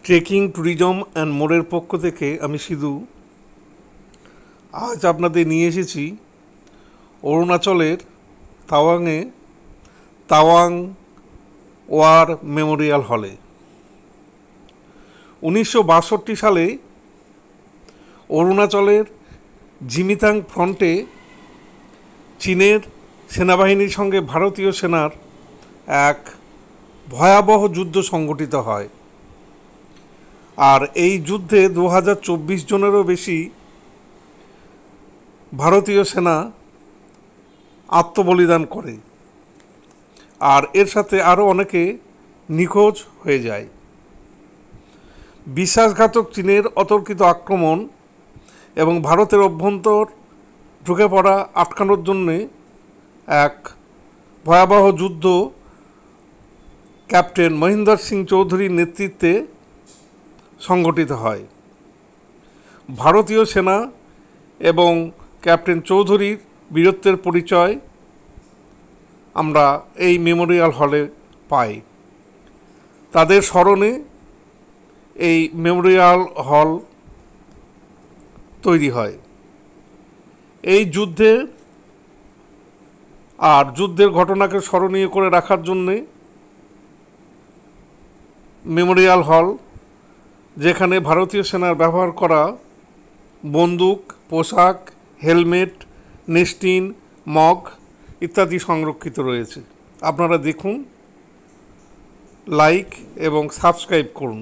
Trekking tourism and মোরের পক্ষ থেকে আমি সিধু আজ আপনাদের নিয়ে এসেছি অরুণাচলের তাওয়াংয়ে তাওয়াং ওয়ার মেমোরিয়াল হলে। 1962 সালে অরুণাচলের জিমিতাং ফ্রন্টে চীনের সেনাবাহিনীর সঙ্গে ভারতীয় সেনার এক ভয়াবহ যুদ্ধ সংঘটিত হয়। আর এই যুদ্ধে 2024 জনেরও বেশি ভারতীয় সেনা আত্মবলিদান করে, আর এর সাথে আরও অনেকে নিখোঁজ হয়ে যায়। বিশ্বাসঘাতক চীনের অতর্কিত আক্রমণ এবং ভারতের অভ্যন্তর ঢুকে পড়া আটকানোর জন্যে এক ভয়াবহ যুদ্ধ ক্যাপ্টেন মহিন্দর সিং চৌধুরীর নেতৃত্বে সংগঠিত হয়। ভারতীয় সেনা এবং ক্যাপ্টেন চৌধুরীর বীরত্বের পরিচয় আমরা এই মেমোরিয়াল হলে পাই। তাদের স্মরণে এই মেমোরিয়াল হল তৈরি হয়। এই যুদ্ধের ঘটনাকে স্মরণীয় করে রাখার জন্যে মেমোরিয়াল হল, যেখানে ভারতীয় সেনার ব্যবহার করা বন্দুক, পোশাক, হেলমেট, নেস্টিন, মগ ইত্যাদি সংরক্ষিত রয়েছে। আপনারা দেখুন, লাইক এবং সাবস্ক্রাইব করুন।